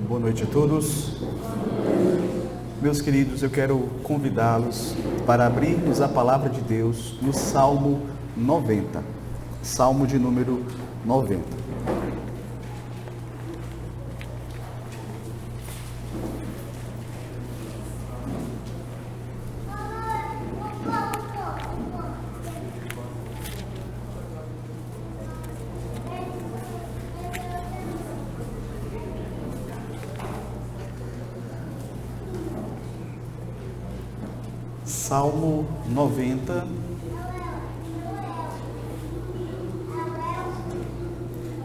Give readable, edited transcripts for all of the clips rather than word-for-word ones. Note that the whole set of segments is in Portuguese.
Boa noite a todos. Meus queridos, eu quero convidá-los para abrirmos a palavra de Deus no Salmo 90. Salmo de número 90. Salmo 90.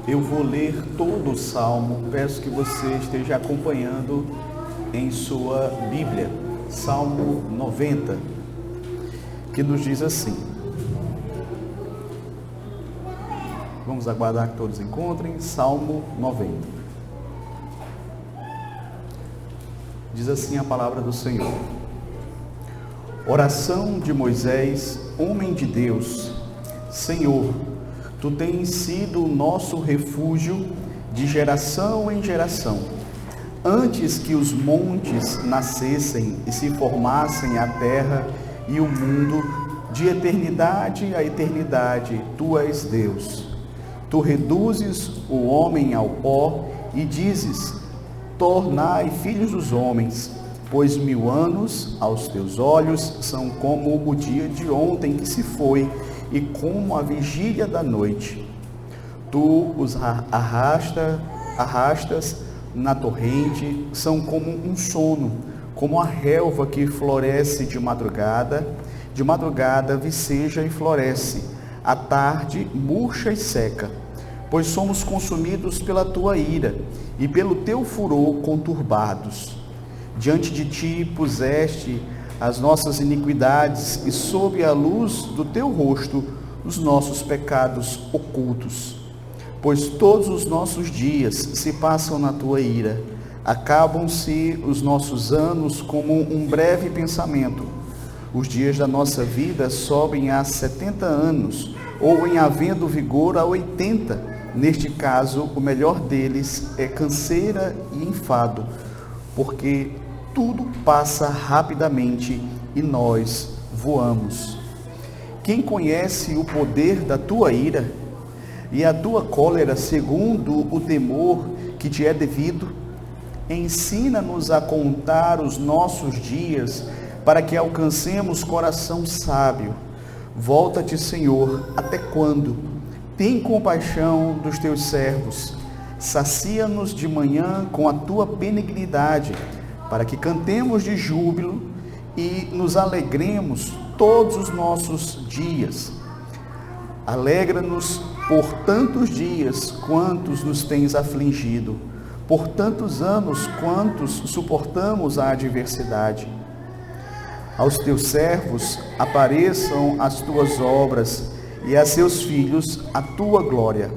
Eu vou ler todo o Salmo, peço que você esteja acompanhando em sua Bíblia. Salmo 90, que nos diz assim. Vamos aguardar que todos encontrem. Salmo 90. Diz assim a palavra do Senhor. Oração de Moisés, homem de Deus. Senhor, Tu tens sido o nosso refúgio de geração em geração. Antes que os montes nascessem e se formassem a terra e o mundo, de eternidade a eternidade, Tu és Deus. Tu reduzes o homem ao pó e dizes, tornai filhos dos homens. Pois 1000 anos aos teus olhos são como o dia de ontem que se foi, e como a vigília da noite. Tu os arrastas na torrente, são como um sono, como a relva que floresce de madrugada viceja e floresce, à tarde murcha e seca. Pois somos consumidos pela tua ira, e pelo teu furor conturbados. Diante de ti puseste as nossas iniquidades e sob a luz do teu rosto os nossos pecados ocultos. Pois todos os nossos dias se passam na tua ira, acabam-se os nossos anos como um breve pensamento. Os dias da nossa vida sobem a 70 anos, ou em havendo vigor a 80. Neste caso, o melhor deles é canseira e enfado, porque tudo passa rapidamente e nós voamos. Quem conhece o poder da tua ira e a tua cólera segundo o temor que te é devido? Ensina-nos a contar os nossos dias para que alcancemos coração sábio. Volta-te, Senhor, até quando? Tem compaixão dos teus servos. Sacia-nos de manhã com a tua benignidade, para que cantemos de júbilo e nos alegremos todos os nossos dias. Alegra-nos por tantos dias quantos nos tens afligido, por tantos anos quantos suportamos a adversidade. Aos teus servos apareçam as tuas obras e a seus filhos a tua glória.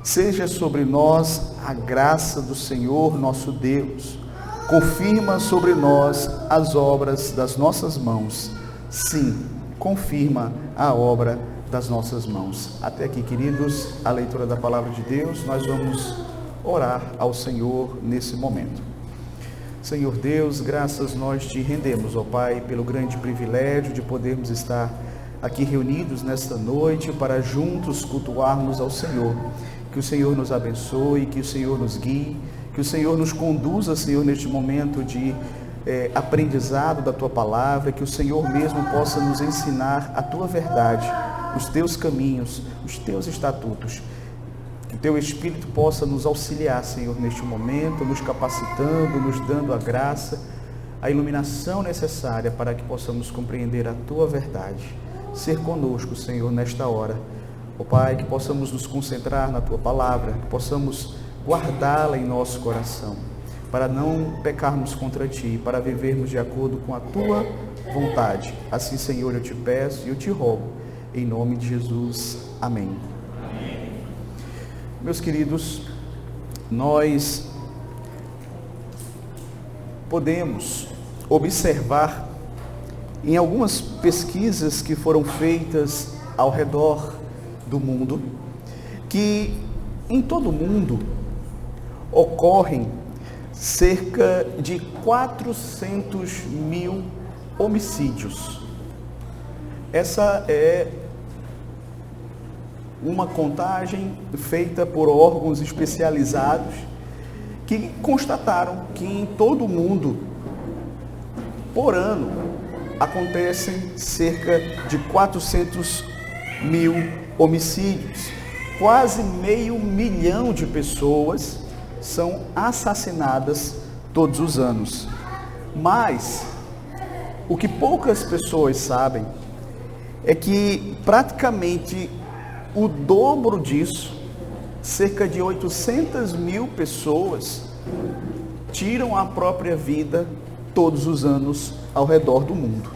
Seja sobre nós a graça do Senhor nosso Deus. Confirma sobre nós as obras das nossas mãos. Sim, confirma a obra das nossas mãos. Até aqui, queridos, a leitura da palavra de Deus. Nós vamos orar ao Senhor nesse momento. Senhor Deus, graças nós te rendemos, ó Pai, pelo grande privilégio de podermos estar aqui reunidos nesta noite para juntos cultuarmos ao Senhor. Que o Senhor nos abençoe, que o Senhor nos guie, que o Senhor nos conduza, Senhor, neste momento de aprendizado da Tua Palavra, que o Senhor mesmo possa nos ensinar a Tua verdade, os Teus caminhos, os Teus estatutos. Que o Teu Espírito possa nos auxiliar, Senhor, neste momento, nos capacitando, nos dando a graça, a iluminação necessária para que possamos compreender a Tua verdade. Ser conosco, Senhor, nesta hora. Ó Pai, que possamos nos concentrar na Tua Palavra, que possamos guardá-la em nosso coração, para não pecarmos contra Ti, para vivermos de acordo com a Tua vontade. Assim, Senhor, eu te peço e eu te rogo, em nome de Jesus. Amém. Amém. Meus queridos, nós podemos observar em algumas pesquisas que foram feitas ao redor do mundo, que em todo o mundo ocorrem cerca de 400 mil homicídios. Essa é uma contagem feita por órgãos especializados que constataram que em todo o mundo, por ano, acontecem cerca de 400 mil homicídios. Quase 500 mil de pessoas são assassinadas todos os anos. Mas o que poucas pessoas sabem é que praticamente o dobro disso, cerca de 800 mil pessoas, tiram a própria vida todos os anos ao redor do mundo.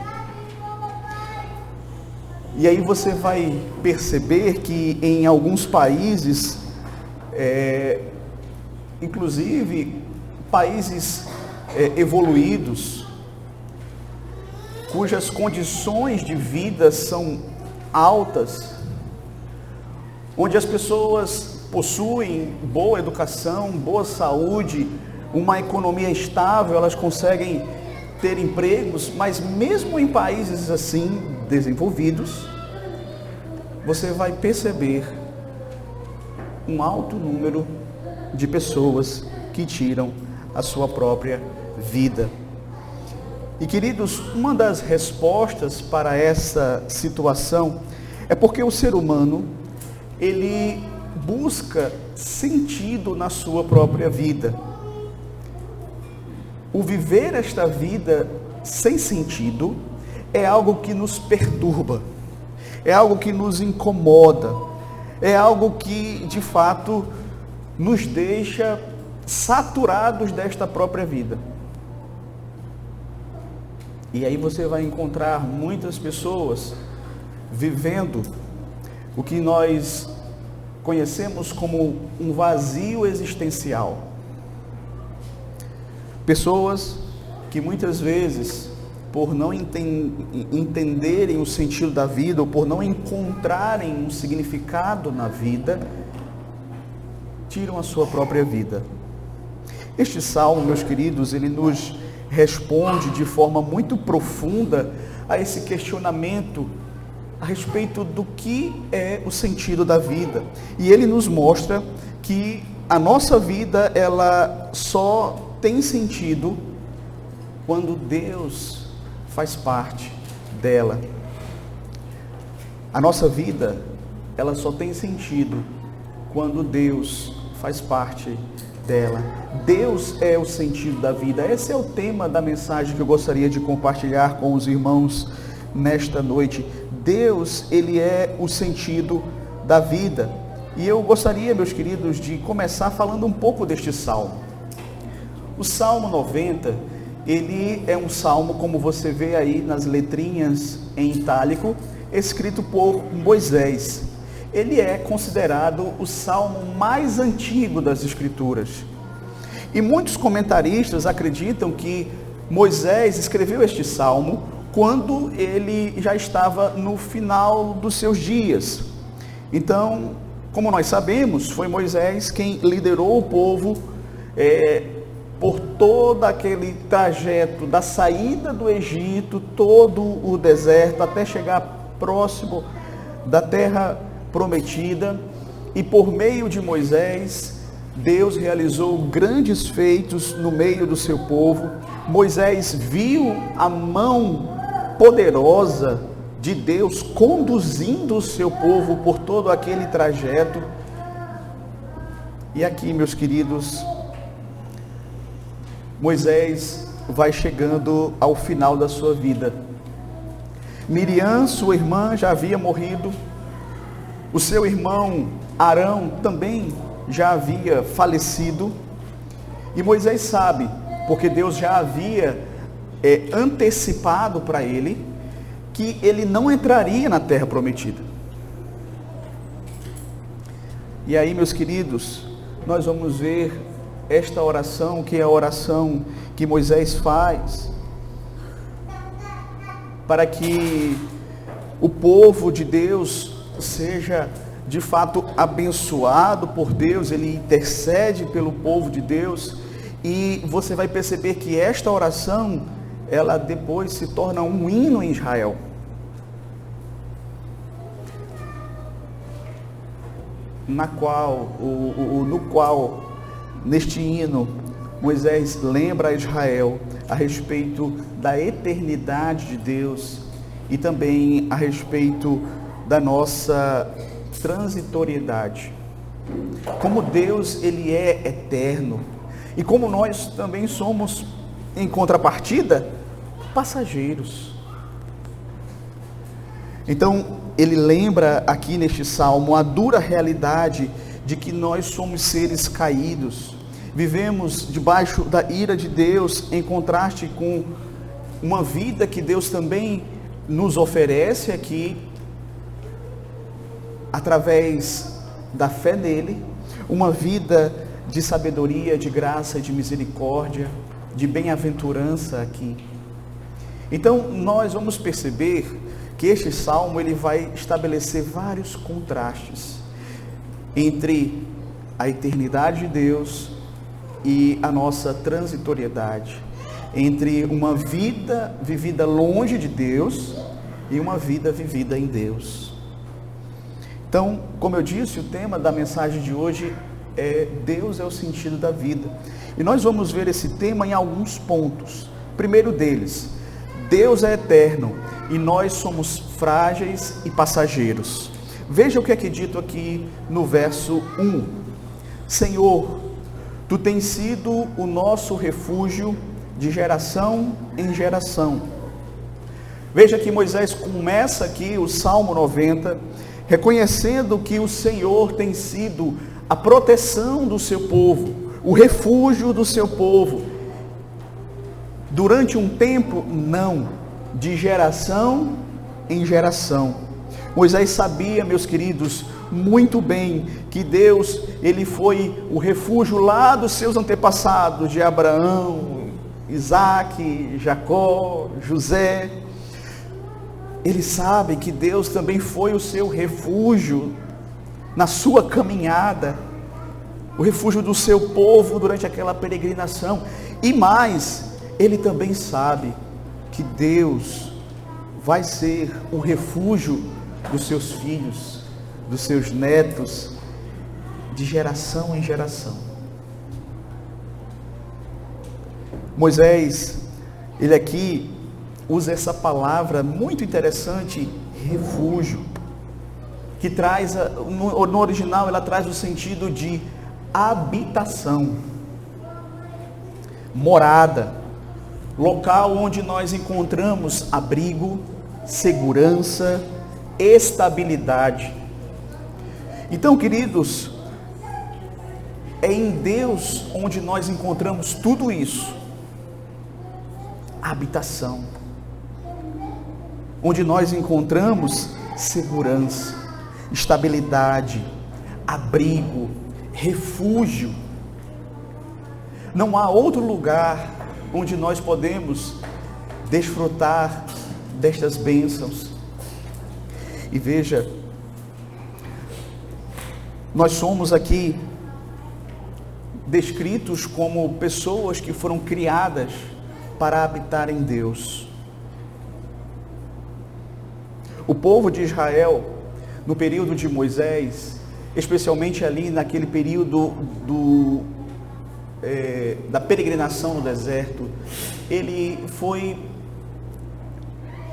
E aí você vai perceber que em alguns países, inclusive países evoluídos, cujas condições de vida são altas, onde as pessoas possuem boa educação, boa saúde, uma economia estável, elas conseguem ter empregos, mas mesmo em países assim desenvolvidos, você vai perceber um alto número de pessoas que tiram a sua própria vida. E queridos, uma das respostas para essa situação é porque o ser humano, ele busca sentido na sua própria vida. O viver esta vida sem sentido é algo que nos perturba, é algo que nos incomoda, é algo que de fato nos deixa saturados desta própria vida. E aí você vai encontrar muitas pessoas vivendo o que nós conhecemos como um vazio existencial. Pessoas que muitas vezes, por não entenderem o sentido da vida, ou por não encontrarem um significado na vida, tiram a sua própria vida. Este salmo, meus queridos, ele nos responde de forma muito profunda a esse questionamento a respeito do que é o sentido da vida. E ele nos mostra que a nossa vida, ela só tem sentido quando Deus faz parte dela. A nossa vida, ela só tem sentido quando Deus faz parte dela. Deus é o sentido da vida. Esse é o tema da mensagem que eu gostaria de compartilhar com os irmãos nesta noite. Deus, ele é o sentido da vida. E eu gostaria, meus queridos, de começar falando um pouco deste salmo. O Salmo 90, ele é um salmo, como você vê aí nas letrinhas em itálico, escrito por Moisés. Ele é considerado o salmo mais antigo das Escrituras. E muitos comentaristas acreditam que Moisés escreveu este salmo quando ele já estava no final dos seus dias. Então, como nós sabemos, foi Moisés quem liderou o povo por todo aquele trajeto da saída do Egito, todo o deserto, até chegar próximo da terra prometida. E por meio de Moisés, Deus realizou grandes feitos no meio do seu povo. Moisés viu a mão poderosa de Deus conduzindo o seu povo por todo aquele trajeto. E aqui, meus queridos, Moisés vai chegando ao final da sua vida. Miriam, sua irmã, já havia morrido. O seu irmão Arão também já havia falecido. E Moisés sabe, porque Deus já havia antecipado para ele, que ele não entraria na terra prometida. E aí, meus queridos, nós vamos ver esta oração, que é a oração que Moisés faz, para que o povo de Deus seja de fato abençoado por Deus. Ele intercede pelo povo de Deus, E você vai perceber que esta oração, ela depois se torna um hino em Israel. No qual, neste hino, Moisés lembra a Israel a respeito da eternidade de Deus e também a respeito da nossa transitoriedade. Como Deus, ele é eterno, e como nós também somos, em contrapartida, passageiros. Então, ele lembra aqui neste salmo a dura realidade de que nós somos seres caídos, vivemos debaixo da ira de Deus, em contraste com uma vida que Deus também nos oferece aqui, através da fé nele, uma vida de sabedoria, de graça, de misericórdia, de bem-aventurança aqui. Então, nós vamos perceber que este salmo, ele vai estabelecer vários contrastes entre a eternidade de Deus e a nossa transitoriedade, entre uma vida vivida longe de Deus e uma vida vivida em Deus. Então, como eu disse, o tema da mensagem de hoje é Deus é o sentido da vida. E nós vamos ver esse tema em alguns pontos. Primeiro deles, Deus é eterno e nós somos frágeis e passageiros. Veja o que é dito aqui no verso 1. Senhor, Tu tens sido o nosso refúgio de geração em geração. Veja que Moisés começa aqui o Salmo 90, reconhecendo que o Senhor tem sido a proteção do seu povo, o refúgio do seu povo. Durante um tempo, não, de geração em geração. Moisés sabia, meus queridos, muito bem que Deus, ele foi o refúgio lá dos seus antepassados, de Abraão, Isaac, Jacó, José. Ele sabe que Deus também foi o seu refúgio na sua caminhada, o refúgio do seu povo durante aquela peregrinação. E mais, ele também sabe que Deus vai ser o refúgio dos seus filhos, dos seus netos, de geração em geração. Moisés, ele aqui usa essa palavra muito interessante, refúgio, que traz, no original, ela traz o sentido de habitação, morada, local onde nós encontramos abrigo, segurança, estabilidade. Então, queridos, é em Deus onde nós encontramos tudo isso. Habitação, onde nós encontramos segurança, estabilidade, abrigo, refúgio. Não há outro lugar onde nós podemos desfrutar destas bênçãos. E veja, nós somos aqui descritos como pessoas que foram criadas para habitar em Deus. O povo de Israel, no período de Moisés, especialmente ali naquele período da peregrinação no deserto, ele foi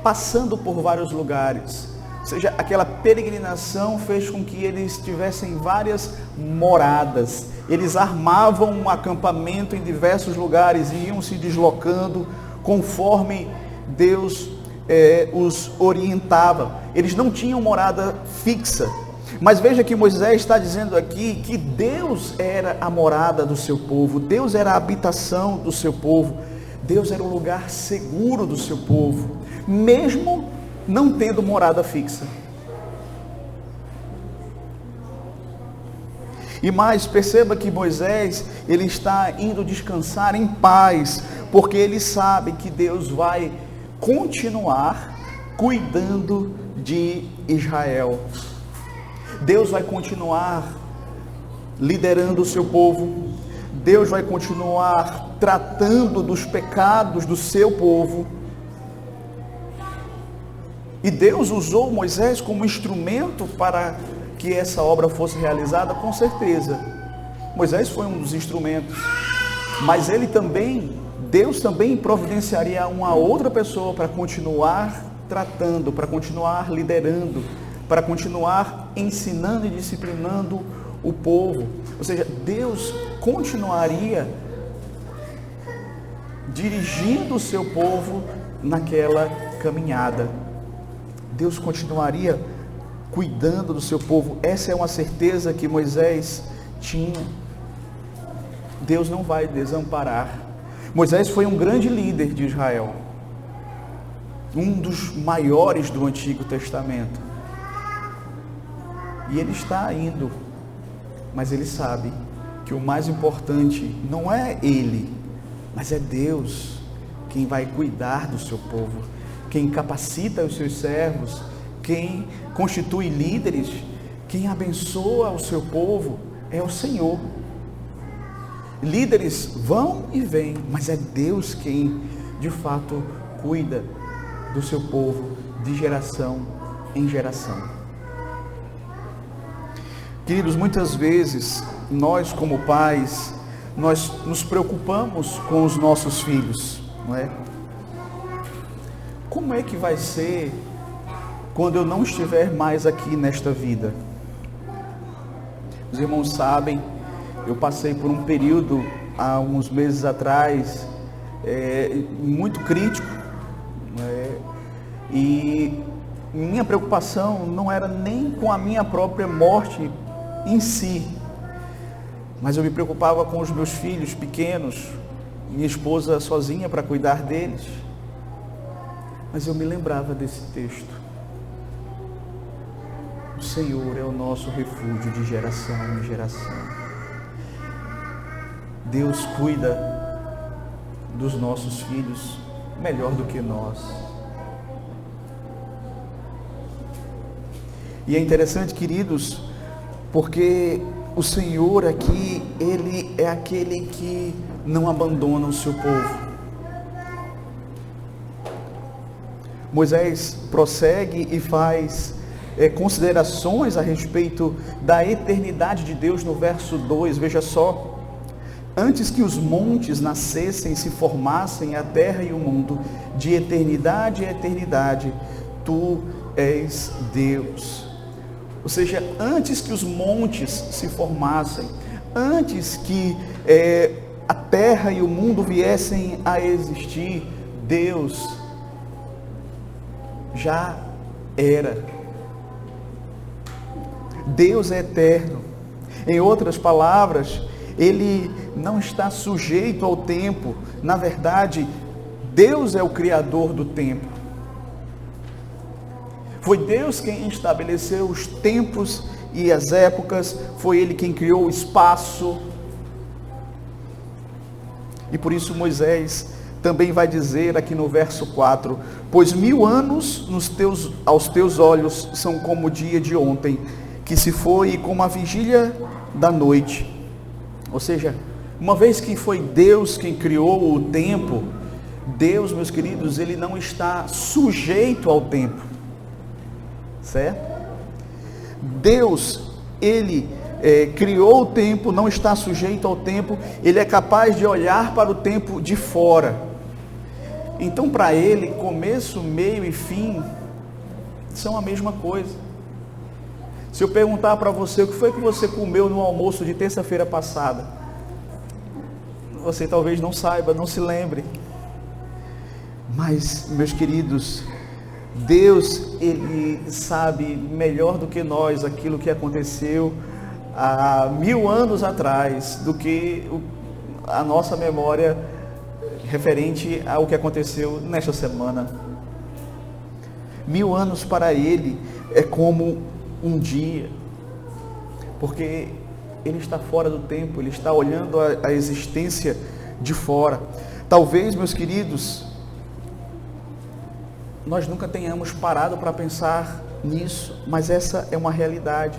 passando por vários lugares. Ou seja, aquela peregrinação fez com que eles tivessem várias moradas. Eles armavam um acampamento em diversos lugares e iam se deslocando conforme Deus os orientava. Eles não tinham morada fixa. Mas veja que Moisés está dizendo aqui que Deus era a morada do seu povo. Deus era a habitação do seu povo. Deus era o lugar seguro do seu povo, mesmo não tendo morada fixa. E mais, perceba que Moisés, ele está indo descansar em paz, porque ele sabe que Deus vai continuar cuidando de Israel. Deus vai continuar liderando o seu povo. Deus vai continuar tratando dos pecados do seu povo. E Deus usou Moisés como instrumento para que essa obra fosse realizada, com certeza. Moisés foi um dos instrumentos, mas Deus também providenciaria uma outra pessoa para continuar tratando, para continuar liderando, para continuar ensinando e disciplinando o povo. Ou seja, Deus continuaria dirigindo o seu povo naquela caminhada. Deus continuaria cuidando do seu povo. Essa é uma certeza que Moisés tinha. Deus não vai desamparar. Moisés foi um grande líder de Israel, um dos maiores do Antigo Testamento, e ele está indo, mas ele sabe que o mais importante não é ele, mas é Deus quem vai cuidar do seu povo, quem capacita os seus servos, quem constitui líderes, quem abençoa o seu povo é o Senhor. Líderes vão e vêm, mas é Deus quem de fato cuida do seu povo de geração em geração. Queridos, muitas vezes nós como pais, nós nos preocupamos com os nossos filhos, não é? Como é que vai ser quando eu não estiver mais aqui nesta vida? Os irmãos sabem, eu passei por um período, há uns meses atrás, muito crítico, e minha preocupação não era nem com a minha própria morte em si, mas eu me preocupava com os meus filhos pequenos, minha esposa sozinha para cuidar deles. Mas eu me lembrava desse texto: o Senhor é o nosso refúgio de geração em geração. Deus cuida dos nossos filhos melhor do que nós. E é interessante, queridos, porque o Senhor aqui, Ele é aquele que não abandona o seu povo. Moisés prossegue e faz considerações a respeito da eternidade de Deus no verso 2, veja só: antes que os montes nascessem e se formassem, a terra e o mundo, de eternidade a eternidade, tu és Deus. Ou seja, antes que os montes se formassem, antes que a terra e o mundo viessem a existir, Deus já era. Deus é eterno. Em outras palavras, Ele não está sujeito ao tempo. Na verdade, Deus é o criador do tempo. Foi Deus quem estabeleceu os tempos e as épocas, foi Ele quem criou o espaço. E por isso Moisés também vai dizer aqui no verso 4: pois 1000 anos aos teus olhos são como o dia de ontem, que se foi, e como a vigília da noite. Ou seja, uma vez que foi Deus quem criou o tempo, Deus, meus queridos, Ele não está sujeito ao tempo, certo? Deus, Ele criou o tempo, não está sujeito ao tempo, Ele é capaz de olhar para o tempo de fora. Então, para Ele, começo, meio e fim são a mesma coisa. Se eu perguntar para você o que foi que você comeu no almoço de terça-feira passada, você talvez não saiba, não se lembre. Mas, meus queridos, Deus, Ele sabe melhor do que nós aquilo que aconteceu há 1000 anos atrás, do que a nossa memória referente ao que aconteceu nesta semana. 1000 anos para Ele é como um dia, porque Ele está fora do tempo, Ele está olhando a existência de fora. Talvez, meus queridos, nós nunca tenhamos parado para pensar nisso, mas essa é uma realidade.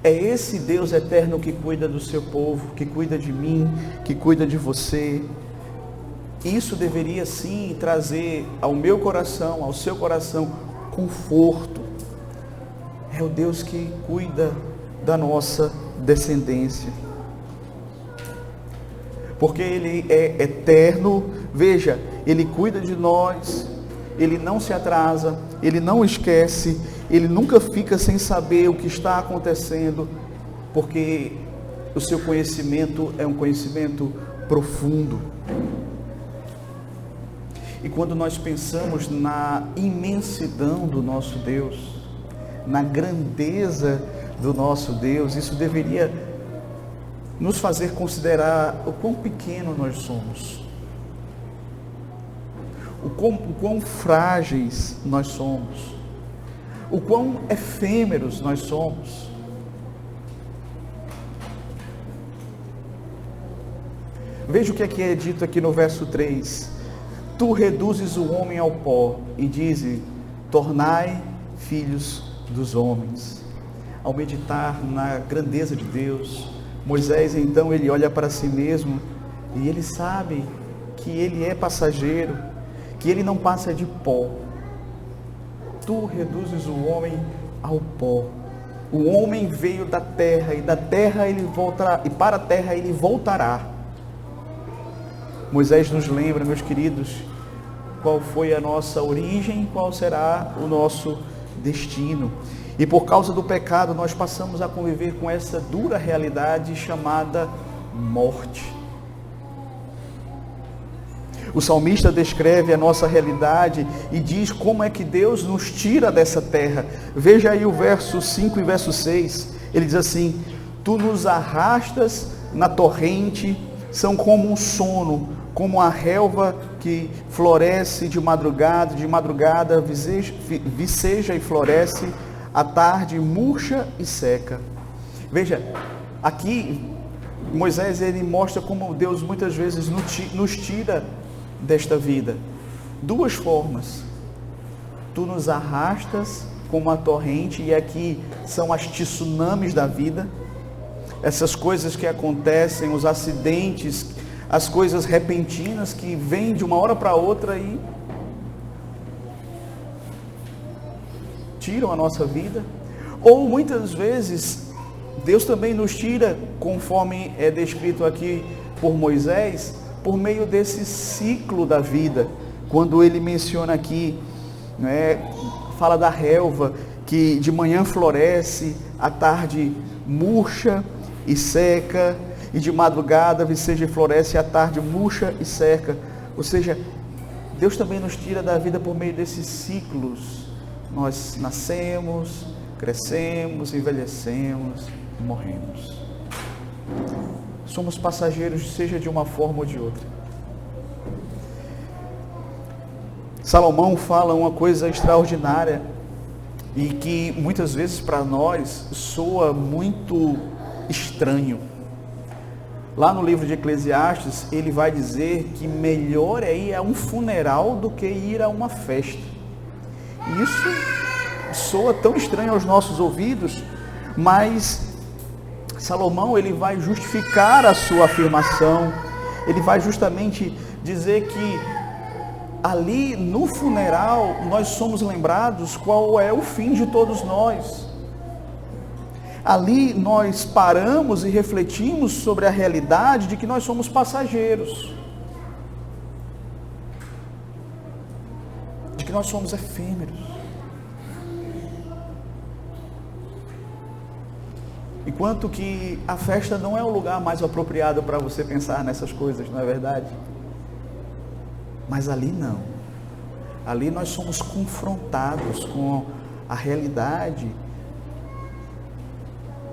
É esse Deus eterno que cuida do seu povo, que cuida de mim, que cuida de você. Isso deveria sim trazer ao meu coração, ao seu coração, conforto. É o Deus que cuida da nossa descendência. Porque Ele é eterno, veja, Ele cuida de nós, Ele não se atrasa, Ele não esquece, Ele nunca fica sem saber o que está acontecendo, porque o seu conhecimento é um conhecimento profundo. E quando nós pensamos na imensidão do nosso Deus, na grandeza do nosso Deus, isso deveria nos fazer considerar o quão pequeno nós somos, o quão frágeis nós somos, o quão efêmeros nós somos. Veja o que é dito aqui no verso 3. Tu reduzes o homem ao pó e dizes, tornai filhos dos homens. Ao meditar na grandeza de Deus, Moisés então ele olha para si mesmo e ele sabe que ele é passageiro, que ele não passa de pó. Tu reduzes o homem ao pó. O homem veio da terra e da terra ele voltará, e para a terra ele voltará. Moisés nos lembra, meus queridos, qual foi a nossa origem, qual será o nosso destino. E por causa do pecado, nós passamos a conviver com essa dura realidade chamada morte. O salmista descreve a nossa realidade e diz como é que Deus nos tira dessa terra. Veja aí o verso 5 e verso 6. Ele diz assim, tu nos arrastas na torrente, são como um sono, como a relva que floresce de madrugada viceja e floresce, à tarde murcha e seca. Veja, aqui Moisés ele mostra como Deus muitas vezes nos tira desta vida. Duas formas. Tu nos arrastas como a torrente, e aqui são as tsunamis da vida, essas coisas que acontecem, os acidentes, as coisas repentinas que vêm de uma hora para outra e tiram a nossa vida. Ou muitas vezes Deus também nos tira, conforme é descrito aqui por Moisés, por meio desse ciclo da vida. Quando ele menciona aqui, fala da relva que de manhã floresce, à tarde murcha e seca, e de madrugada viceja e floresce, à tarde murcha e seca. Ou seja, Deus também nos tira da vida por meio desses ciclos. Nós nascemos, crescemos, envelhecemos e morremos. Somos passageiros, seja de uma forma ou de outra. Salomão fala uma coisa extraordinária e que muitas vezes para nós soa muito estranho. Lá no livro de Eclesiastes, ele vai dizer que melhor é ir a um funeral do que ir a uma festa. Isso soa tão estranho aos nossos ouvidos, mas Salomão ele vai justificar a sua afirmação. Ele vai justamente dizer que ali no funeral nós somos lembrados qual é o fim de todos nós. Ali nós paramos e refletimos sobre a realidade de que nós somos passageiros, de que nós somos efêmeros. Enquanto que a festa não é o lugar mais apropriado para você pensar nessas coisas, não é verdade? Mas ali não. Ali nós somos confrontados com a realidade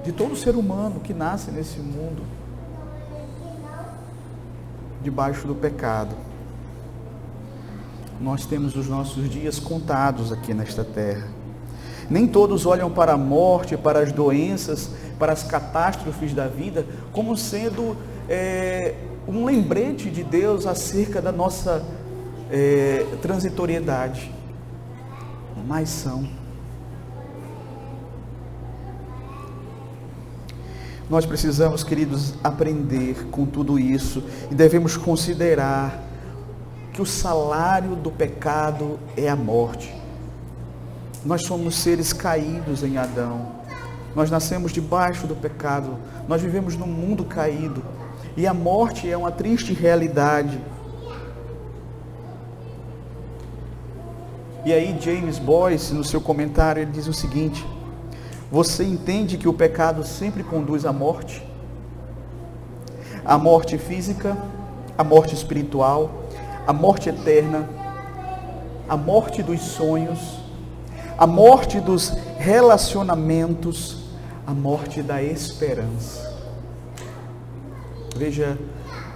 de todo ser humano que nasce nesse mundo, debaixo do pecado. Nós temos os nossos dias contados aqui nesta terra. Nem todos olham para a morte, para as doenças, para as catástrofes da vida, como sendo um lembrete de Deus acerca da nossa transitoriedade. Mas são. Nós precisamos, queridos, aprender com tudo isso e devemos considerar que o salário do pecado é a morte. Nós somos seres caídos em Adão. Nós nascemos debaixo do pecado. Nós vivemos num mundo caído. E a morte é uma triste realidade. E aí James Boyce, no seu comentário, ele diz o seguinte: você entende que o pecado sempre conduz à morte? A morte física, a morte espiritual, a morte eterna, a morte dos sonhos, a morte dos relacionamentos, a morte da esperança. Veja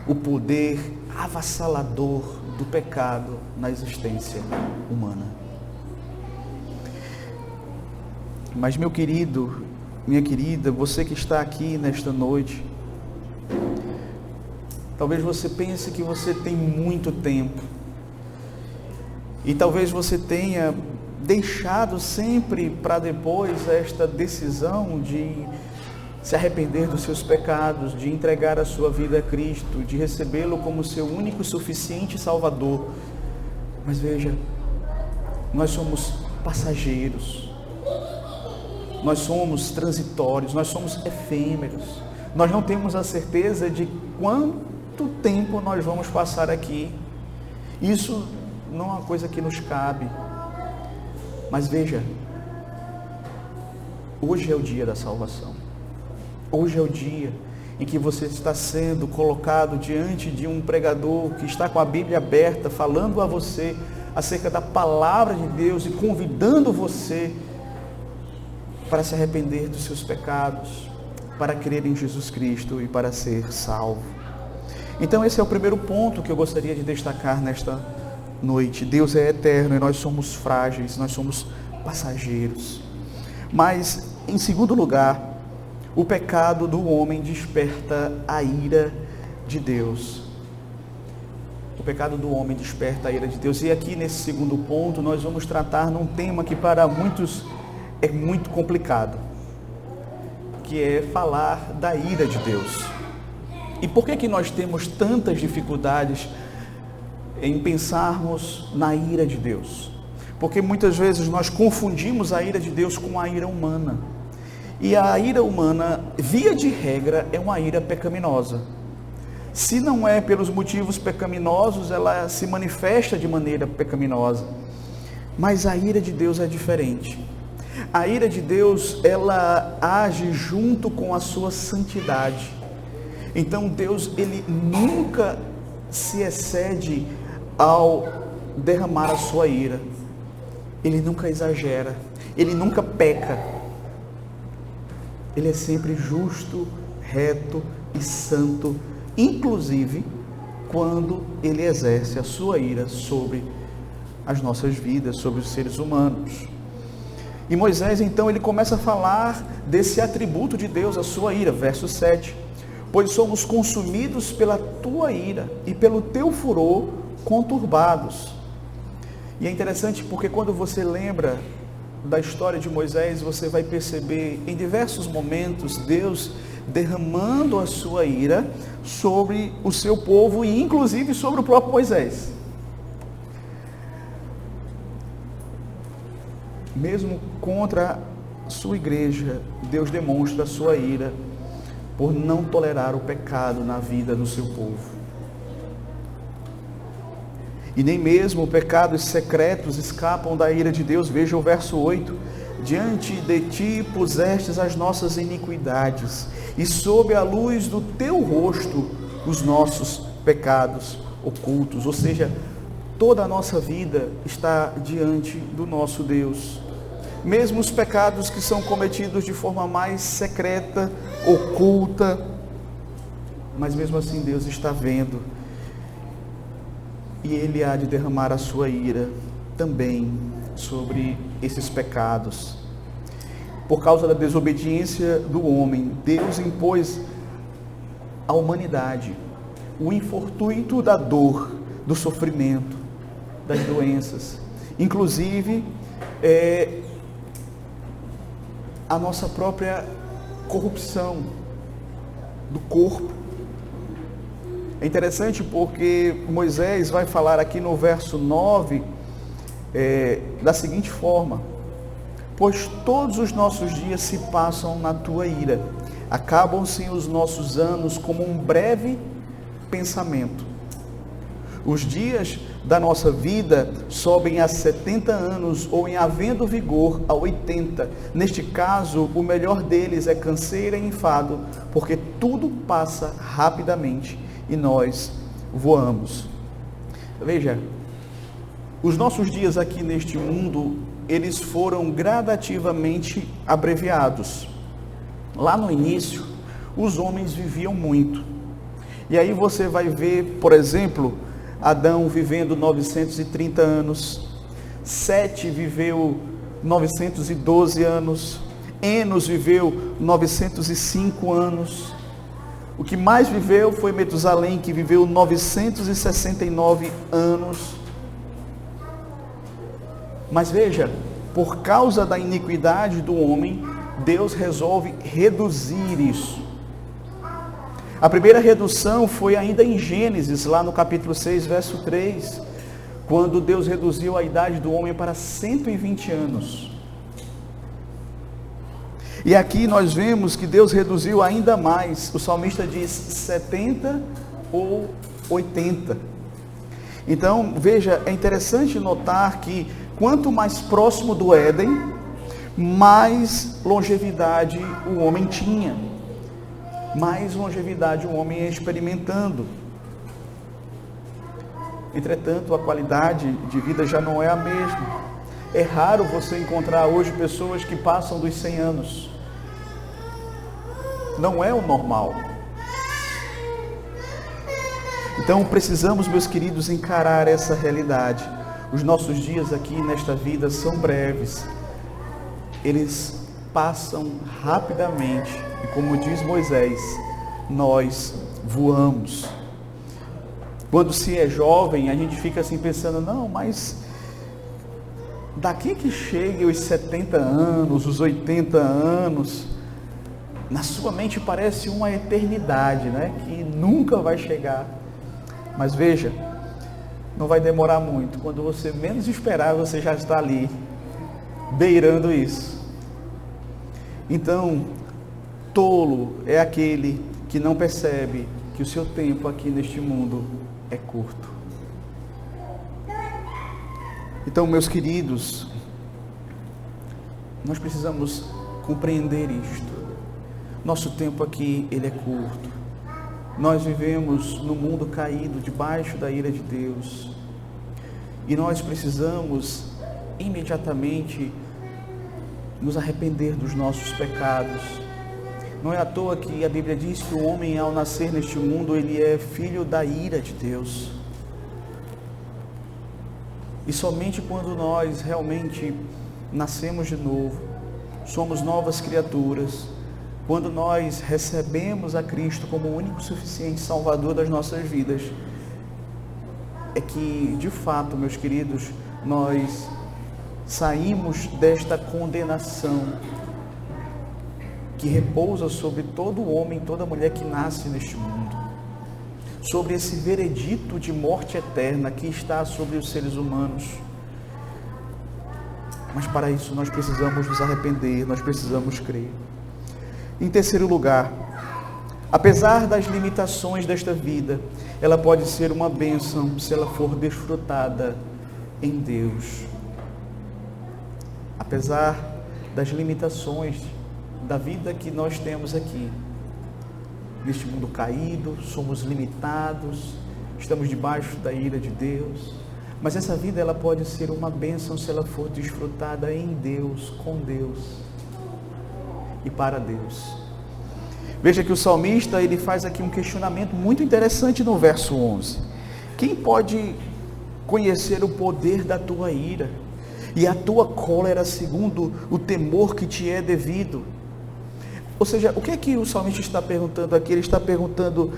o poder avassalador do pecado na existência humana. Mas, meu querido, minha querida, você que está aqui nesta noite, talvez você pense que você tem muito tempo, e talvez você tenha deixado sempre para depois esta decisão de se arrepender dos seus pecados, de entregar a sua vida a Cristo, de recebê-lo como seu único e suficiente Salvador. Mas veja, nós somos passageiros, nós somos transitórios, nós somos efêmeros, nós não temos a certeza de quanto tempo nós vamos passar aqui. Isso não é uma coisa que nos cabe. Mas veja, hoje é o dia da salvação. Hoje é o dia em que você está sendo colocado diante de um pregador que está com a Bíblia aberta, falando a você acerca da palavra de Deus e convidando você para se arrepender dos seus pecados, para crer em Jesus Cristo e para ser salvo. Então esse é o primeiro ponto que eu gostaria de destacar nesta noite. Deus é eterno e nós somos frágeis, nós somos passageiros. Mas, em segundo lugar, o pecado do homem desperta a ira de Deus. O pecado do homem desperta a ira de Deus. E aqui nesse segundo ponto nós vamos tratar num tema que para muitos é muito complicado, que é falar da ira de Deus. E por que nós temos tantas dificuldades em pensarmos na ira de Deus? Porque muitas vezes nós confundimos a ira de Deus com a ira humana. E a ira humana, via de regra, é uma ira pecaminosa. Se não é pelos motivos pecaminosos, ela se manifesta de maneira pecaminosa. Mas a ira de Deus é diferente. A ira de Deus, ela age junto com a sua santidade. Então Deus, ele nunca se excede ao derramar a sua ira. Ele nunca exagera, ele nunca peca. Ele é sempre justo, reto e santo, inclusive quando ele exerce a sua ira sobre as nossas vidas, sobre os seres humanos. E Moisés, então, ele começa a falar desse atributo de Deus, a sua ira, verso 7. Pois somos consumidos pela tua ira e pelo teu furor conturbados. E é interessante porque quando você lembra da história de Moisés, você vai perceber em diversos momentos Deus derramando a sua ira sobre o seu povo e inclusive sobre o próprio Moisés. Mesmo contra a sua igreja, Deus demonstra a sua ira por não tolerar o pecado na vida do seu povo. E nem mesmo pecados secretos escapam da ira de Deus. Veja o verso 8. Diante de ti pusestes as nossas iniquidades, e sob a luz do teu rosto os nossos pecados ocultos. Ou seja, toda a nossa vida está diante do nosso Deus. Mesmo os pecados que são cometidos de forma mais secreta, oculta, mas mesmo assim Deus está vendo. E Ele há de derramar a sua ira também sobre esses pecados. Por causa da desobediência do homem, Deus impôs à humanidade o infortúnio da dor, do sofrimento, das doenças. Inclusive, a nossa própria corrupção. do corpo. É interessante porque Moisés vai falar aqui no verso 9, da seguinte forma: pois todos os nossos dias se passam na tua ira, acabam-se os nossos anos como um breve pensamento. Os dias da nossa vida sobem a 70 anos, ou em havendo vigor a 80. Neste caso, o melhor deles é canseira e enfado, porque tudo passa rapidamente e nós voamos. Veja, os nossos dias aqui neste mundo, eles foram gradativamente abreviados. Lá no início, os homens viviam muito. E aí você vai ver, por exemplo, Adão vivendo 930 anos, Sete viveu 912 anos, Enos viveu 905 anos. O que mais viveu foi Metusalém, que viveu 969 anos. Mas veja, por causa da iniquidade do homem, Deus resolve reduzir isso. A primeira redução foi ainda em Gênesis, lá no capítulo 6, verso 3, quando Deus reduziu a idade do homem para 120 anos. E aqui nós vemos que Deus reduziu ainda mais. O salmista diz 70 ou 80. Então, veja, é interessante notar que quanto mais próximo do Éden, mais longevidade o homem tinha. Mais longevidade o homem ia experimentando. Entretanto, a qualidade de vida já não é a mesma. É raro você encontrar hoje pessoas que passam dos 100 anos. Não é o normal. Então precisamos, meus queridos, encarar essa realidade. Os nossos dias aqui nesta vida são breves. Eles passam rapidamente. E como diz Moisés, nós voamos. Quando se é jovem, a gente fica assim pensando, não, mas daqui que chegue os 70 anos, os 80 anos, na sua mente parece uma eternidade, né? Que nunca vai chegar. Mas veja, não vai demorar muito. Quando você menos esperar, você já está ali, beirando isso. Então, tolo é aquele que não percebe que o seu tempo aqui neste mundo é curto. Então, meus queridos, nós precisamos compreender isto. Nosso tempo aqui, ele é curto. Nós vivemos no mundo caído, debaixo da ira de Deus. E nós precisamos imediatamente nos arrepender dos nossos pecados. Não é à toa que a Bíblia diz que o homem, ao nascer neste mundo, ele é filho da ira de Deus. E somente quando nós realmente nascemos de novo, somos novas criaturas, quando nós recebemos a Cristo como o único suficiente Salvador das nossas vidas, é que, de fato, meus queridos, nós saímos desta condenação que repousa sobre todo homem, toda mulher que nasce neste mundo, sobre esse veredito de morte eterna que está sobre os seres humanos. Mas para isso nós precisamos nos arrepender, nós precisamos crer. Em terceiro lugar, apesar das limitações desta vida, ela pode ser uma bênção se ela for desfrutada em Deus. Apesar das limitações da vida que nós temos aqui, neste mundo caído, somos limitados, estamos debaixo da ira de Deus, mas essa vida ela pode ser uma bênção se ela for desfrutada em Deus, com Deus e para Deus. Veja que o salmista ele faz aqui um questionamento muito interessante no verso 11. Quem pode conhecer o poder da tua ira e a tua cólera segundo o temor que te é devido? Ou seja, o que é que o salmista está perguntando aqui? Ele está perguntando,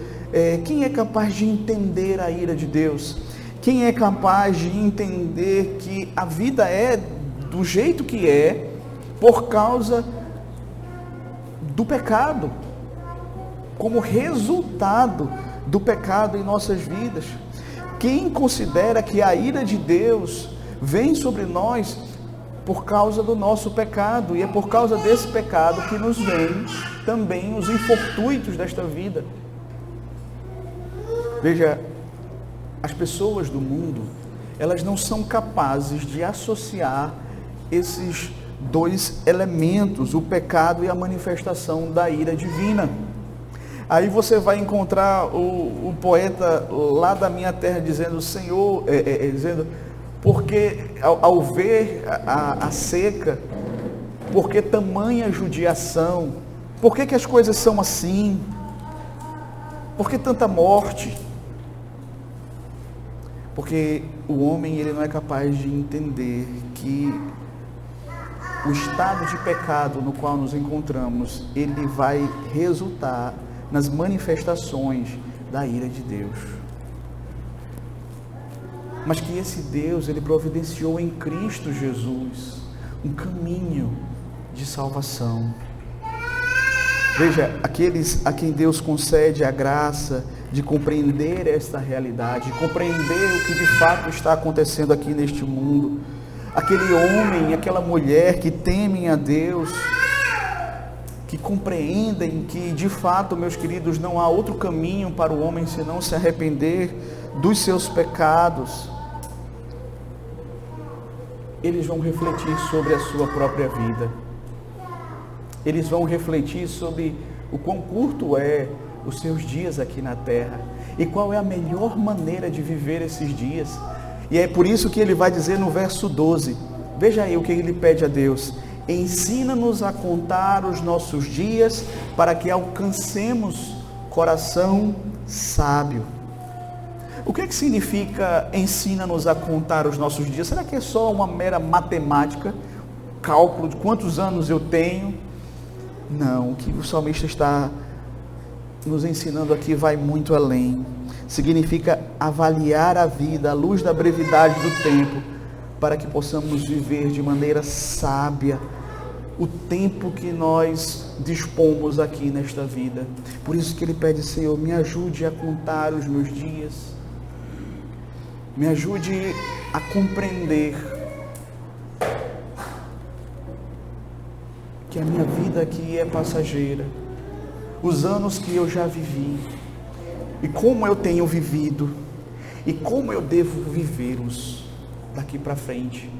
quem é capaz de entender a ira de Deus? Quem é capaz de entender que a vida é do jeito que é por causa do pecado? como resultado do pecado em nossas vidas. Quem considera que a ira de Deus vem sobre nós por causa do nosso pecado, e é por causa desse pecado que nos vem também os infortúnios desta vida. Veja, as pessoas do mundo, elas não são capazes de associar esses dois elementos, o pecado e a manifestação da ira divina. Aí você vai encontrar o poeta lá da minha terra dizendo, Senhor, dizendo, porque ao ver a seca, por que tamanha judiação? Por que as coisas são assim? Por que tanta morte? Porque o homem, ele não é capaz de entender que o estado de pecado no qual nos encontramos, ele vai resultar nas manifestações da ira de Deus. Mas que esse Deus, ele providenciou em Cristo Jesus um caminho de salvação. Veja, aqueles a quem Deus concede a graça de compreender esta realidade, de compreender o que de fato está acontecendo aqui neste mundo, aquele homem, aquela mulher que temem a Deus, que compreendem que de fato, meus queridos, não há outro caminho para o homem senão se arrepender dos seus pecados, eles vão refletir sobre a sua própria vida. Eles vão refletir sobre o quão curto é os seus dias aqui na terra e qual é a melhor maneira de viver esses dias. E é por isso que ele vai dizer no verso 12, veja aí o que ele pede a Deus: ensina-nos a contar os nossos dias para que alcancemos coração sábio. O que significa ensina-nos a contar os nossos dias? Será que é só uma mera matemática, cálculo de quantos anos eu tenho? Não, o que o salmista está nos ensinando aqui vai muito além. Significa avaliar a vida à luz da brevidade do tempo, para que possamos viver de maneira sábia o tempo que nós dispomos aqui nesta vida. Por isso que ele pede, Senhor, me ajude a contar os meus dias, me ajude a compreender que a minha vida aqui é passageira, os anos que eu já vivi, e como eu tenho vivido, e como eu devo vivê-los daqui para frente.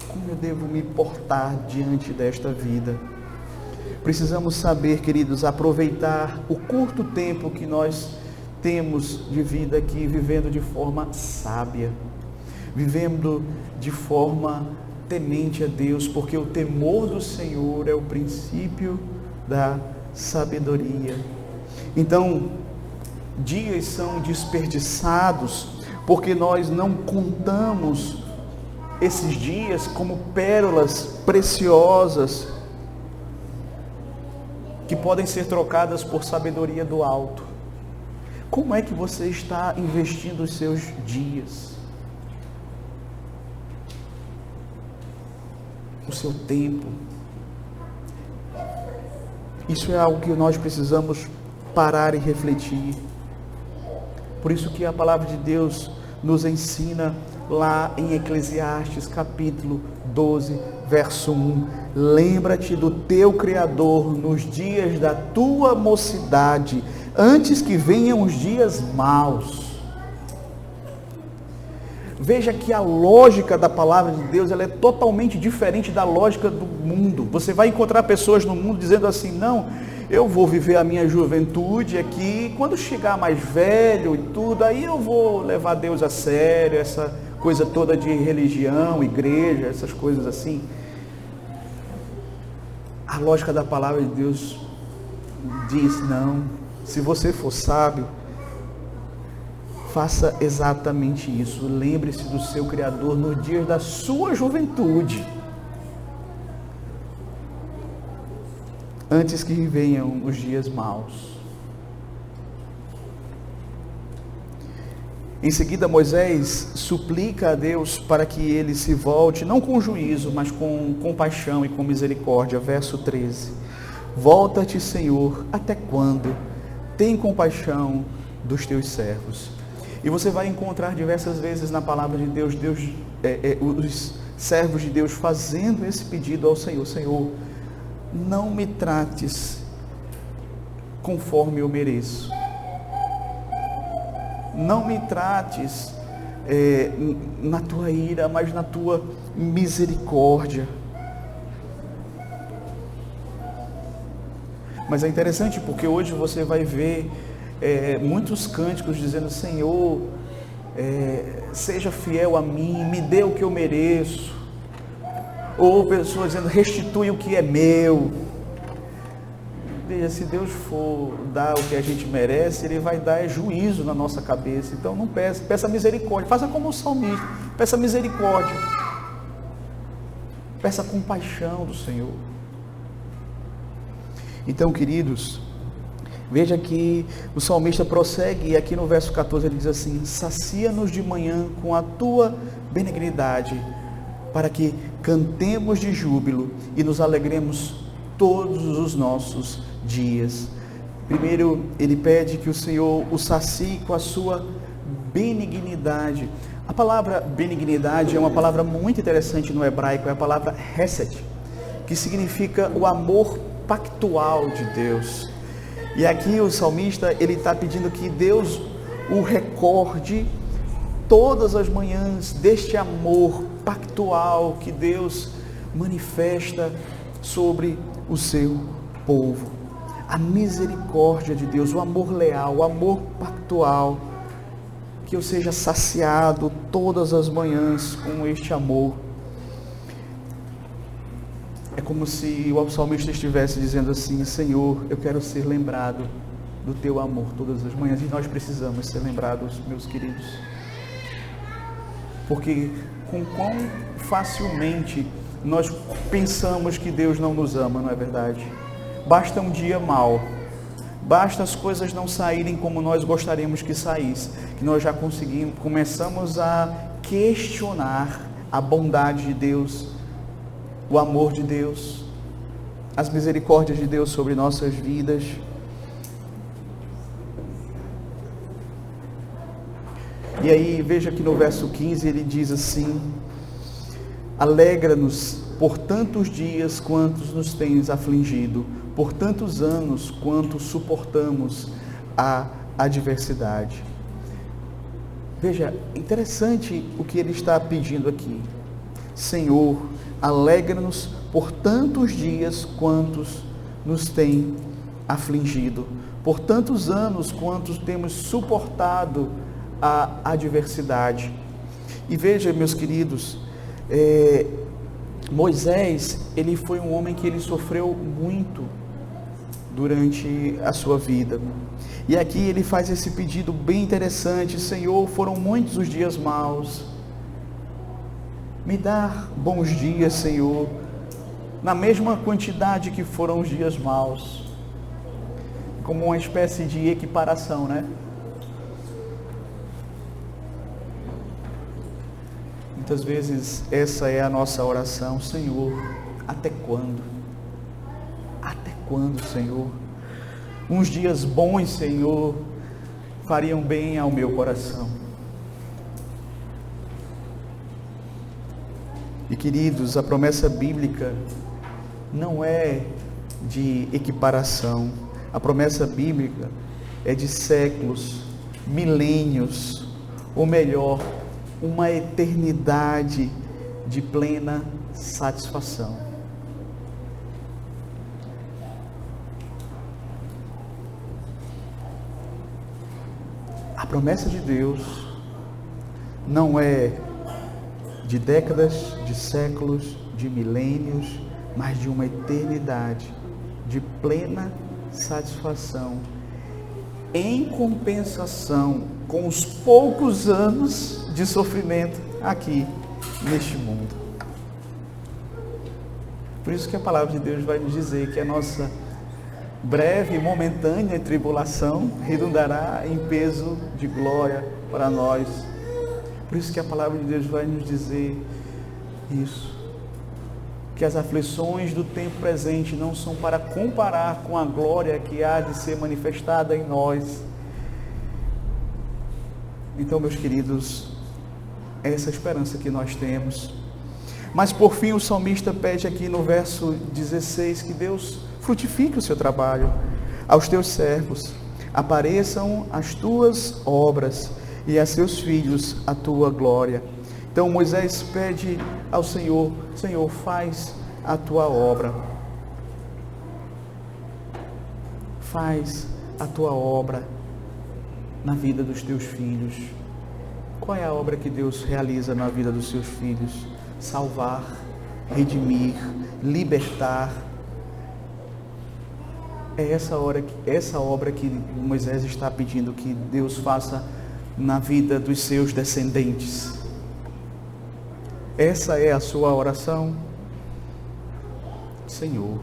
Como eu devo me portar diante desta vida. Precisamos saber, queridos, aproveitar o curto tempo que nós temos de vida aqui, vivendo de forma sábia, vivendo de forma temente a Deus, porque o temor do Senhor é o princípio da sabedoria. Então, dias são desperdiçados porque nós não contamos esses dias como pérolas preciosas que podem ser trocadas por sabedoria do alto. Como é que você está investindo os seus dias? O seu tempo? Isso é algo que nós precisamos parar e refletir. Por isso que a palavra de Deus nos ensina lá em Eclesiastes capítulo 12, verso 1. Lembra-te do teu Criador nos dias da tua mocidade, antes que venham os dias maus. Veja que a lógica da palavra de Deus, ela é totalmente diferente da lógica do mundo. Você vai encontrar pessoas no mundo dizendo assim, não, eu vou viver a minha juventude aqui, quando chegar mais velho e tudo, aí eu vou levar Deus a sério, essa coisa toda de religião, igreja, essas coisas assim. A lógica da palavra de Deus diz, não, se você for sábio, faça exatamente isso. Lembre-se do seu Criador nos dias da sua juventude, antes que venham os dias maus. Em seguida, Moisés suplica a Deus para que ele se volte, não com juízo, mas com compaixão e com misericórdia. Verso 13. Volta-te, Senhor, até quando? Tem compaixão dos teus servos. E você vai encontrar diversas vezes na palavra de Deus, os servos de Deus fazendo esse pedido ao Senhor: Senhor, não me trates conforme eu mereço. Não me trates na tua ira, mas na tua misericórdia. Mas é interessante porque hoje você vai ver muitos cânticos dizendo: Senhor, seja fiel a mim, me dê o que eu mereço. Ou pessoas dizendo: restitui o que é meu. Veja, se Deus for dar o que a gente merece, Ele vai dar juízo na nossa cabeça. Então não peça misericórdia. Faça como o salmista, peça misericórdia. Peça compaixão do Senhor. Então, queridos, veja que o salmista prossegue, e aqui no verso 14 ele diz assim: sacia-nos de manhã com a tua benignidade, para que cantemos de júbilo e nos alegremos todos os nossos dias. Primeiro, ele pede que o Senhor o sacie com a sua benignidade. A palavra benignidade é uma palavra muito interessante no hebraico, é a palavra hesed, que significa o amor pactual de Deus. E aqui o salmista, ele está pedindo que Deus o recorde todas as manhãs deste amor pactual que Deus manifesta sobre o seu povo. A misericórdia de Deus, o amor leal, o amor pactual, que eu seja saciado todas as manhãs com este amor. É como se o salmista estivesse dizendo assim: Senhor, eu quero ser lembrado do teu amor todas as manhãs. E nós precisamos ser lembrados, meus queridos, porque com quão facilmente nós pensamos que Deus não nos ama, não é verdade? Basta um dia mau, basta as coisas não saírem como nós gostaríamos que saísse, que nós já começamos a questionar a bondade de Deus, o amor de Deus, as misericórdias de Deus sobre nossas vidas. E aí, veja que no verso 15 ele diz assim: alegra-nos por tantos dias quantos nos tens afligido, por tantos anos quanto suportamos a adversidade. Veja, interessante o que ele está pedindo aqui. Senhor, alegra-nos por tantos dias quantos nos tem afligido, por tantos anos quantos temos suportado a adversidade. E veja, meus queridos, Moisés, ele foi um homem que ele sofreu muito durante a sua vida. E aqui ele faz esse pedido bem interessante: Senhor, foram muitos os dias maus, me dá bons dias, Senhor, na mesma quantidade que foram os dias maus. Como uma espécie de equiparação, né? Muitas vezes essa é a nossa oração: Senhor, até quando? Até quando, Senhor? Uns dias bons, Senhor, fariam bem ao meu coração. E queridos, a promessa bíblica não é de equiparação. A promessa bíblica é de séculos, milênios, ou melhor, uma eternidade de plena satisfação. A promessa de Deus não é de décadas, de séculos, de milênios, mas de uma eternidade de plena satisfação, em compensação com os poucos anos de sofrimento aqui neste mundo. Por isso que a palavra de Deus vai nos dizer que a nossa breve e momentânea tribulação redundará em peso de glória para nós. Por isso que a palavra de Deus vai nos dizer isso, que as aflições do tempo presente não são para comparar com a glória que há de ser manifestada em nós. Então, meus queridos, é essa esperança que nós temos. Mas por fim o salmista pede aqui no verso 16 que Deus frutifique o seu trabalho aos teus servos, apareçam as tuas obras e a seus filhos a tua glória. Então Moisés pede ao Senhor: Senhor, faz a tua obra, faz a tua obra na vida dos teus filhos. Qual é a obra que Deus realiza na vida dos seus filhos? Salvar, redimir, libertar. É essa obra que Moisés está pedindo que Deus faça na vida dos seus descendentes. Essa é a sua oração. Senhor,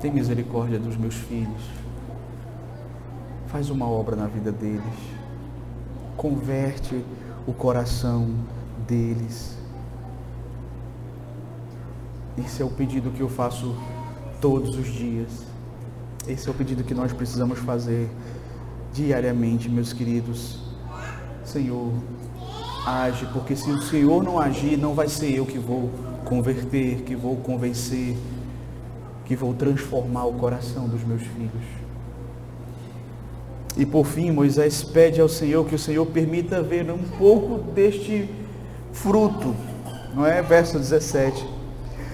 tem misericórdia dos meus filhos. Faz uma obra na vida deles. Converte o coração deles. Esse é o pedido que eu faço todos os dias. Esse é o pedido que nós precisamos fazer diariamente, meus queridos. Senhor, age, porque se o Senhor não agir, não vai ser eu que vou converter, que vou convencer, que vou transformar o coração dos meus filhos. E por fim, Moisés pede ao Senhor que o Senhor permita ver um pouco deste fruto, não é? Verso 17.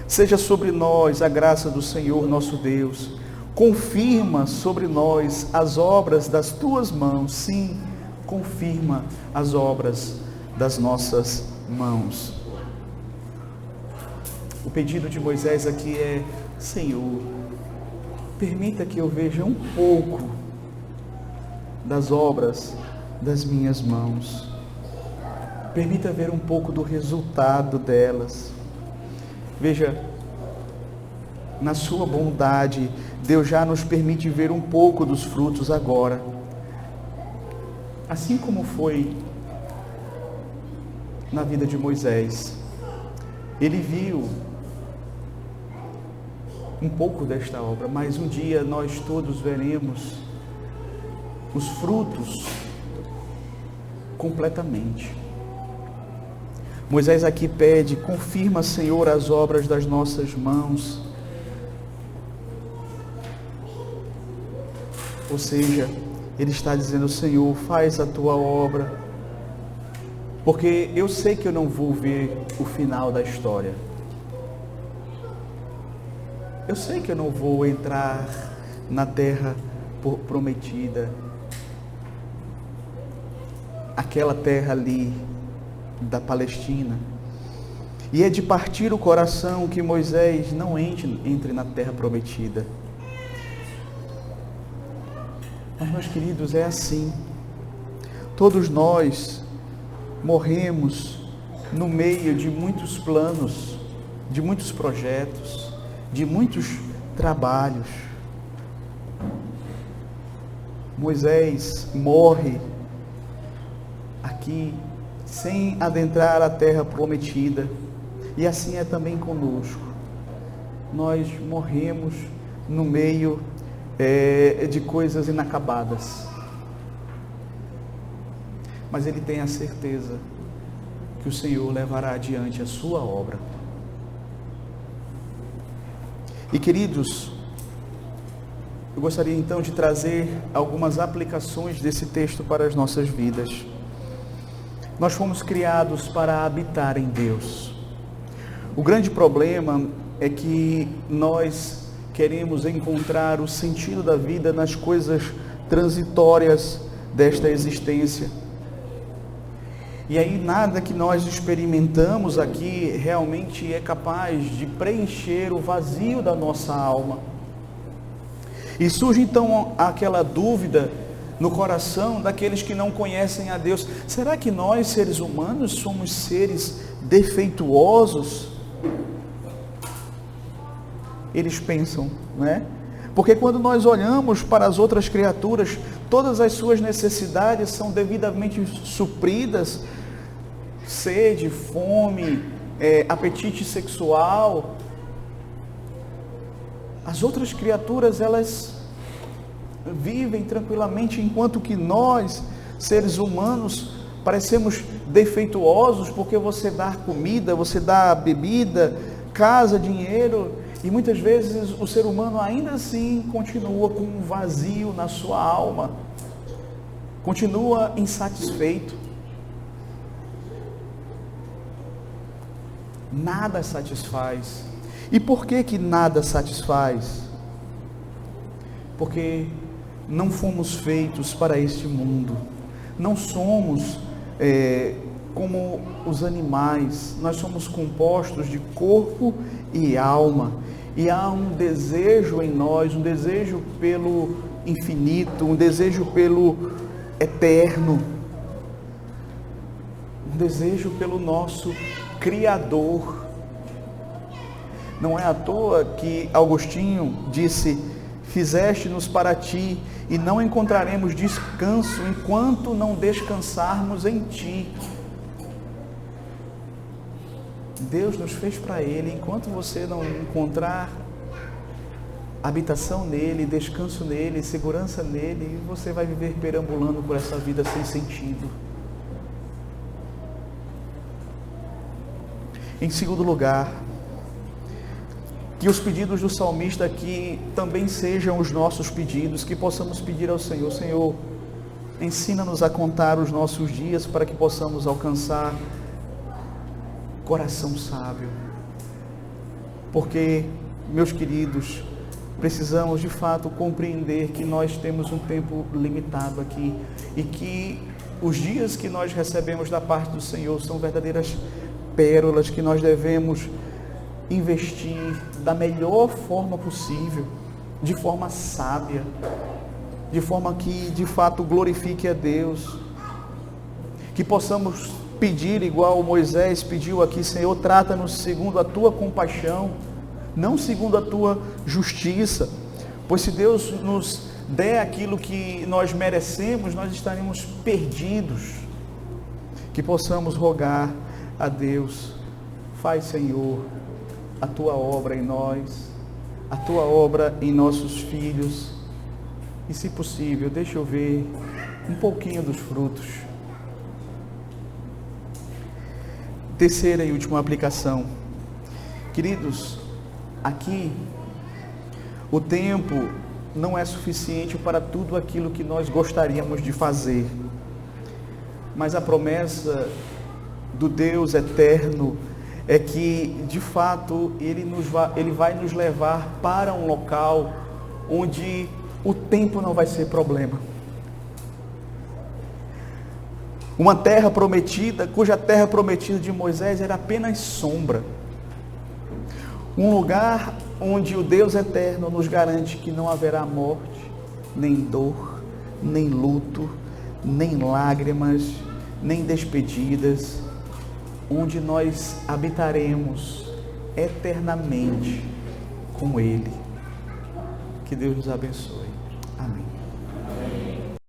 Seja sobre nós a graça do Senhor nosso Deus. Confirma sobre nós as obras das tuas mãos. Sim, confirma as obras das nossas mãos. O pedido de Moisés aqui é: Senhor, permita que eu veja um pouco das obras das minhas mãos. Permita ver um pouco do resultado delas. Veja, na sua bondade, Deus já nos permite ver um pouco dos frutos agora. Assim como foi na vida de Moisés. Ele viu um pouco desta obra, mas um dia nós todos veremos os frutos completamente. Moisés aqui pede: confirma, Senhor, as obras das nossas mãos. Ou seja, ele está dizendo: Senhor, faz a tua obra, porque eu sei que eu não vou ver o final da história. Eu sei que eu não vou entrar na terra prometida, aquela terra ali da Palestina. E é de partir o coração que Moisés não entre na terra prometida. Mas, meus queridos, é assim. Todos nós morremos no meio de muitos planos, de muitos projetos, de muitos trabalhos. Moisés morre aqui sem adentrar a terra prometida, e assim é também conosco. Nós morremos no meio de coisas inacabadas, mas ele tem a certeza que o Senhor levará adiante a sua obra. E queridos, eu gostaria então de trazer algumas aplicações desse texto para as nossas vidas. Nós fomos criados para habitar em Deus. O grande problema é que nós queremos encontrar o sentido da vida nas coisas transitórias desta existência. E aí nada que nós experimentamos aqui realmente é capaz de preencher o vazio da nossa alma. E surge então aquela dúvida no coração daqueles que não conhecem a Deus: será que nós, seres humanos, somos seres defeituosos? Eles pensam, não é? Porque quando nós olhamos para as outras criaturas, todas as suas necessidades são devidamente supridas: sede, fome, apetite sexual, As outras criaturas, elas vivem tranquilamente, enquanto que nós, seres humanos, parecemos defeituosos, porque você dá comida, você dá bebida, casa, dinheiro, e muitas vezes o ser humano ainda assim continua com um vazio na sua alma, continua insatisfeito. Nada satisfaz. E por que que nada satisfaz? Porque não fomos feitos para este mundo. Não somos como os animais. Nós somos compostos de corpo e alma. E há um desejo em nós, um desejo pelo infinito, um desejo pelo eterno, um desejo pelo nosso Criador. Não é à toa que Agostinho disse: fizeste-nos para ti, e não encontraremos descanso enquanto não descansarmos em ti. Deus nos fez para Ele. Enquanto você não encontrar habitação nele, descanso nele, segurança nele, você vai viver perambulando por essa vida sem sentido. Em segundo lugar, que os pedidos do salmista aqui também sejam os nossos pedidos, que possamos pedir ao Senhor: Senhor, ensina-nos a contar os nossos dias para que possamos alcançar coração sábio. Porque, meus queridos, precisamos de fato compreender que nós temos um tempo limitado aqui e que os dias que nós recebemos da parte do Senhor são verdadeiras pérolas que nós devemos investir da melhor forma possível, de forma sábia, de forma que de fato glorifique a Deus, que possamos pedir igual Moisés pediu aqui: Senhor, trata-nos segundo a tua compaixão, não segundo a tua justiça, pois se Deus nos der aquilo que nós merecemos, nós estaremos perdidos. Que possamos rogar a Deus: faz, Senhor, a tua obra em nós, a tua obra em nossos filhos, e se possível, deixa eu ver um pouquinho dos frutos. Terceira e última aplicação. Queridos, aqui o tempo não é suficiente para tudo aquilo que nós gostaríamos de fazer, mas a promessa do Deus eterno é que de fato Ele vai nos levar para um local onde o tempo não vai ser problema. Uma terra prometida, cuja terra prometida de Moisés era apenas sombra. Um lugar onde o Deus eterno nos garante que não haverá morte, nem dor, nem luto, nem lágrimas, nem despedidas, onde nós habitaremos eternamente com Ele. Que Deus nos abençoe. Amém.